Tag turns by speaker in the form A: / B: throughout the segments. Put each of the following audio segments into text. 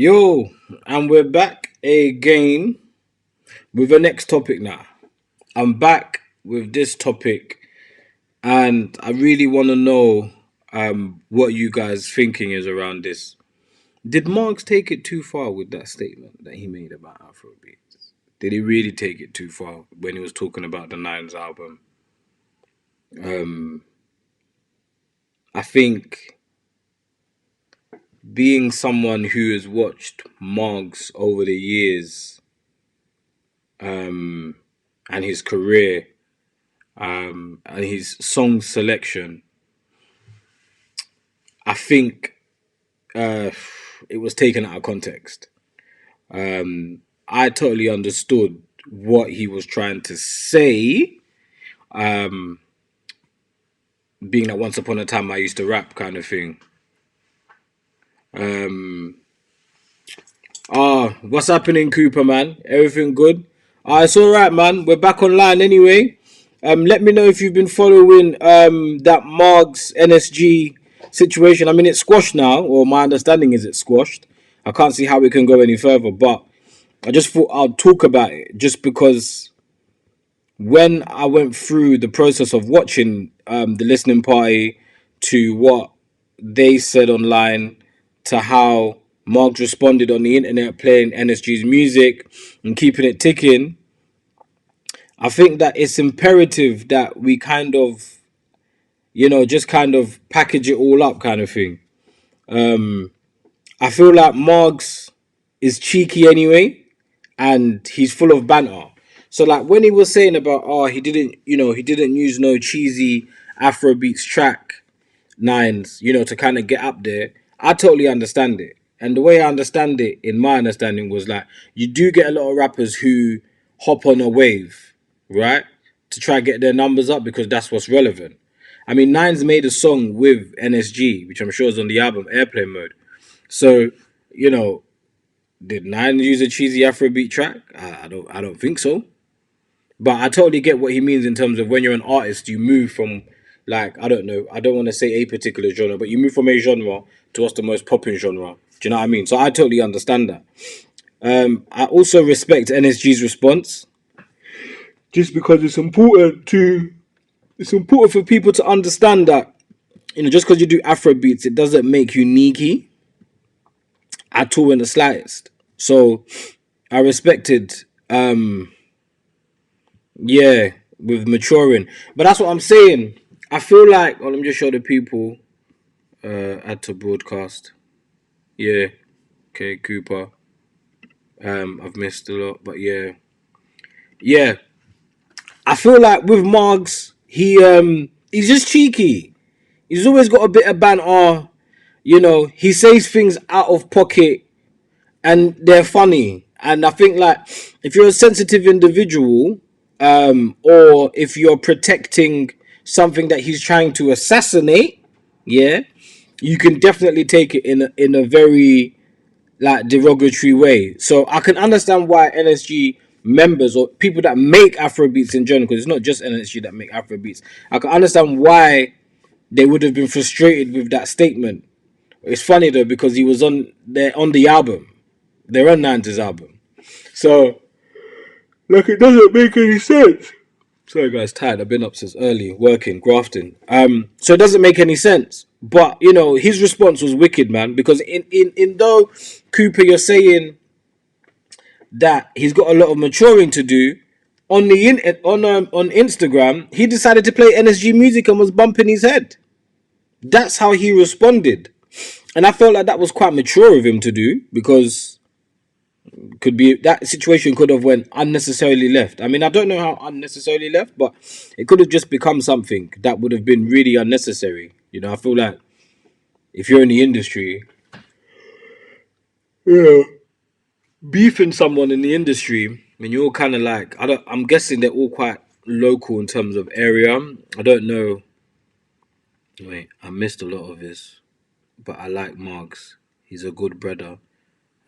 A: Yo, and we're back again with the next topic now. I'm back with this topic, and I really want to know what you guys' thinking is around this. Did Marks take it too far with that statement that he made about Afrobeat? Did he really take it too far when he was talking about the Nines album? Um, I think being someone who has watched Marks over the years and his career and his song selection, I think uh, it was taken out of context. I totally understood what he was trying to say, being that once upon a time I used to rap kind of thing. What's happening, Cooper, man? Everything good? It's all right, man. We're back online anyway. Let me know if you've been following that Margs NSG situation. I mean, it's squashed now, or my understanding is it's squashed. I can't see how it can go any further, but I just thought I'd talk about it just because when I went through the process of watching the listening party to what they said online to how Marks responded on the internet playing NSG's music and keeping it ticking, I think that it's imperative that we kind of, just kind of package it all up kind of thing. I feel like Marks is cheeky anyway, and he's full of banter. So like when he was saying about he didn't use no cheesy Afrobeats track nines, to kind of get up there. I totally understand it. And the way I understand it, in my understanding, was like you do get a lot of rappers who hop on a wave, right? To try and get their numbers up because that's what's relevant. I mean, Nines made a song with NSG, which I'm sure is on the album Airplane Mode. So, you know, did Nine use a cheesy Afrobeat track? I don't think so. But I totally get what he means in terms of when you're an artist, you move from like I don't know, I don't want to say a particular genre, but you move from a genre to what's the most popping genre. Do you know what I mean? So I totally understand that. I also respect NSG's response, just because it's important for people to understand that just because you do Afro beats, it doesn't make you neaky at all in the slightest. So I respected, yeah, with maturing, but that's what I'm saying. I feel like, let me just show the people. Add to broadcast. Yeah, okay, Cooper. I've missed a lot, but yeah, yeah. I feel like with Margs, he's just cheeky. He's always got a bit of banter. He says things out of pocket and they're funny. And I think like if you're a sensitive individual, or if you're protecting something that he's trying to assassinate, yeah, you can definitely take it in a very like derogatory way. So I can understand why NSG members or people that make Afrobeats in general, because it's not just NSG that make Afrobeats. I can understand why they would have been frustrated with that statement. It's funny though because he was on the album. They're on Nantes' album. So like it doesn't make any sense. Sorry guys, tired. I've been up since early, working, grafting. So it doesn't make any sense. But his response was wicked, man. Because in though Cooper, you're saying that he's got a lot of maturing to do. On Instagram, he decided to play NSG music and was bumping his head. That's how he responded, and I felt like that was quite mature of him to do because could be that situation could have went unnecessarily left. I mean, I don't know how unnecessarily left, but it could have just become something that would have been really unnecessary. I feel like if you're in the industry, yeah, beefing someone in the industry, I mean, you're all kind of like I'm guessing they're all quite local in terms of area. I don't know. Wait, I missed a lot of this, but I like Marks. He's a good brother.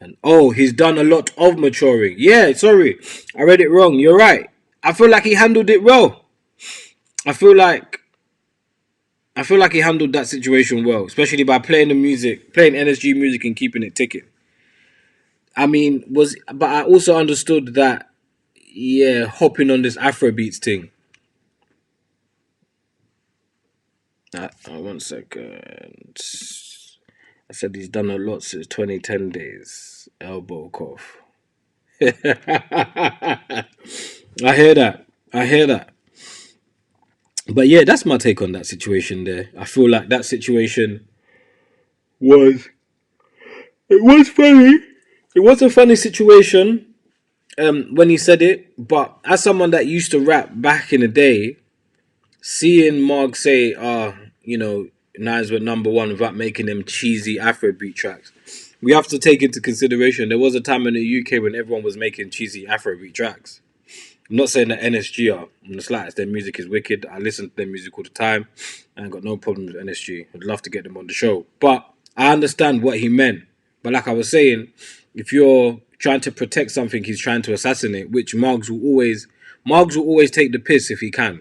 A: And he's done a lot of maturing. Yeah, sorry, I read it wrong. You're right. I feel like he handled it well. I feel like he handled that situation well, especially by playing the music, playing NSG music and keeping it ticking. I mean, but I also understood that, yeah, hopping on this afrobeats thing. 1 second. I said he's done a lot since 2010 days. Elbow cough. I hear that. I hear that. But yeah, that's my take on that situation there. I feel like that situation was it was funny. It was a funny situation when he said it, but as someone that used to rap back in the day, seeing Marg say, Nines were number one without making them cheesy Afrobeat tracks, we have to take into consideration there was a time in the UK when everyone was making cheesy Afrobeat tracks. I'm not saying that NSG are in the slightest. Their music is wicked. I listen to their music all the time. I ain't got no problem with NSG. I'd love to get them on the show. But I understand what he meant. But like I was saying, if you're trying to protect something he's trying to assassinate, which Margs will always take the piss if he can.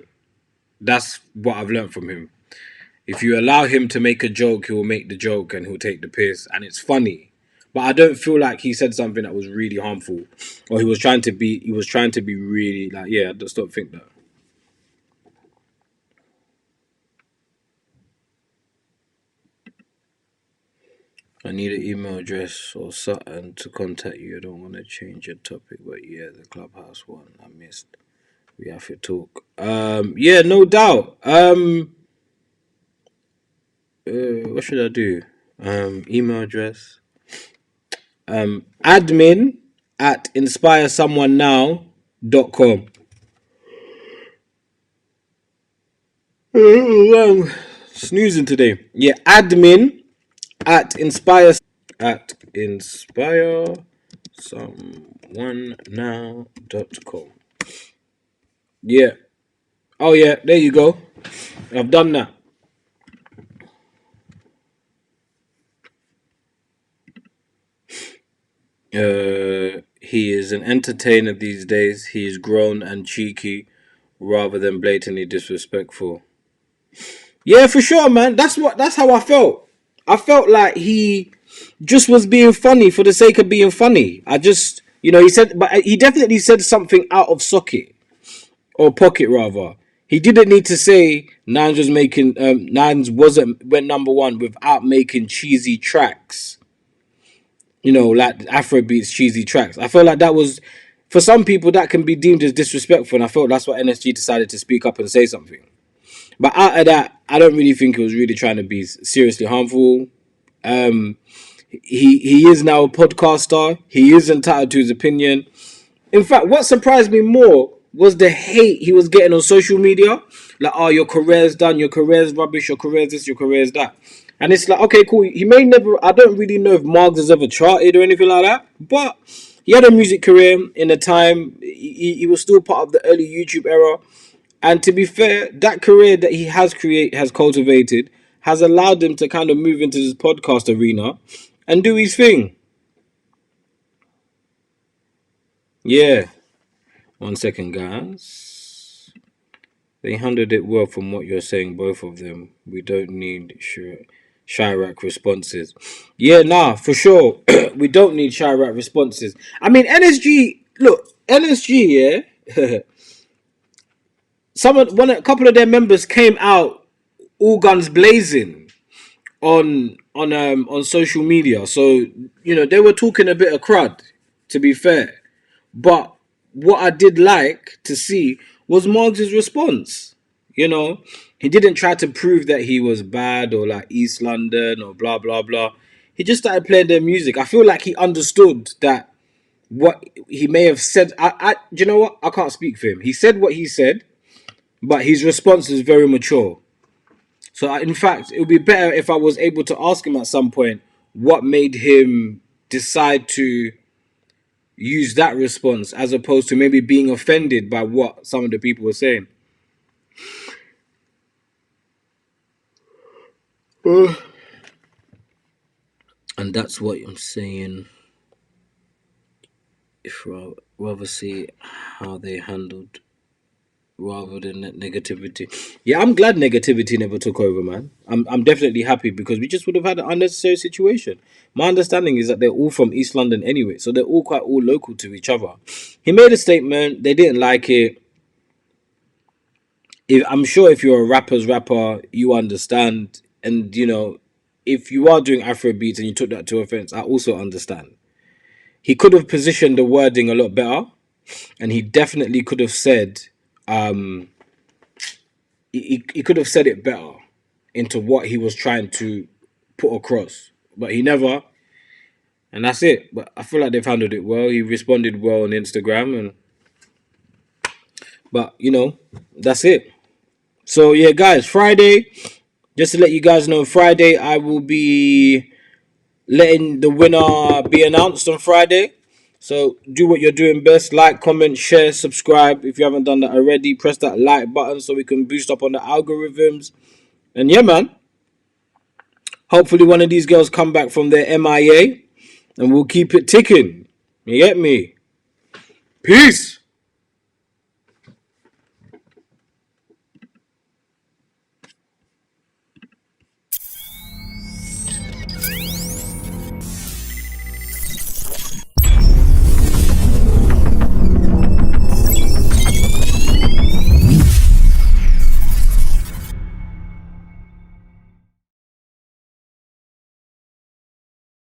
A: That's what I've learned from him. If you allow him to make a joke, he will make the joke and he'll take the piss, and it's funny. But I don't feel like he said something that was really harmful, or he was trying to be really like, yeah. I just don't think that. I need an email address or something to contact you. I don't want to change your topic, but yeah, the clubhouse one I missed. We have to talk. Yeah, no doubt. What should I do? Email address. Admin at inspiresomeonenow.com. Snoozing today. Yeah, admin at inspiresomeonenow.com. Yeah. Oh yeah, there you go. I've done that. He is an entertainer these days. He is grown and cheeky rather than blatantly disrespectful. Yeah, for sure, man. That's how I felt. I felt like he just was being funny for the sake of being funny. I just, he said, but he definitely said something out of socket or pocket rather. He didn't need to say Nines wasn't went number one without making cheesy tracks. Like Afrobeats cheesy tracks. I felt like that was, for some people, that can be deemed as disrespectful, and I felt that's why NSG decided to speak up and say something. But out of that, I don't really think it was really trying to be seriously harmful. Um, he is now a podcaster. He is entitled to his opinion. In fact, what surprised me more was the hate he was getting on social media. Like, oh, your career's done, your career's rubbish, your career's this, your career's that. And it's like, okay, cool. He may never, I don't really know if Margs has ever charted or anything like that, but he had a music career in a time. He was still part of the early YouTube era. And to be fair, that career that he has cultivated has allowed him to kind of move into this podcast arena and do his thing. Yeah. 1 second, guys. They handled it well from what you're saying, both of them. We don't need Chirac responses. Yeah, nah, for sure. We don't need Chirac responses. I mean, NSG, yeah. A couple of their members came out all guns blazing on social media. So they were talking a bit of crud, to be fair. But what I did like to see was Margs' response. He didn't try to prove that he was bad or like East London or blah blah blah. He just started playing their music. I feel like he understood that what he may have said. Do you know what? I can't speak for him. He said what he said, but his response is very mature. So, in fact, it would be better if I was able to ask him at some point what made him decide to use that response as opposed to maybe being offended by what some of the people were saying. And that's what I'm saying. If I rather see how they handled rather than negativity. Yeah, I'm glad negativity never took over, man. I'm definitely happy because we just would have had an unnecessary situation. My understanding is that they're all from East London anyway, so they're all local to each other. He made a statement. They didn't like it. I'm sure if you're a rapper's rapper, you understand. And if you are doing Afro beats and you took that to offense, I also understand. He could have positioned the wording a lot better, and he definitely could have said, um, he could have said it better into what he was trying to put across, but he never. And that's it. But I feel like they've handled it well. He responded well on Instagram, and but that's it. So yeah, guys, Friday. Just to let you guys know, Friday I will be letting the winner be announced on Friday. So do what you're doing best. Like, comment, share, subscribe. If you haven't done that already, press that like button so we can boost up on the algorithms. And yeah, man. Hopefully one of these girls come back from their MIA and we'll keep it ticking. You get me? Peace.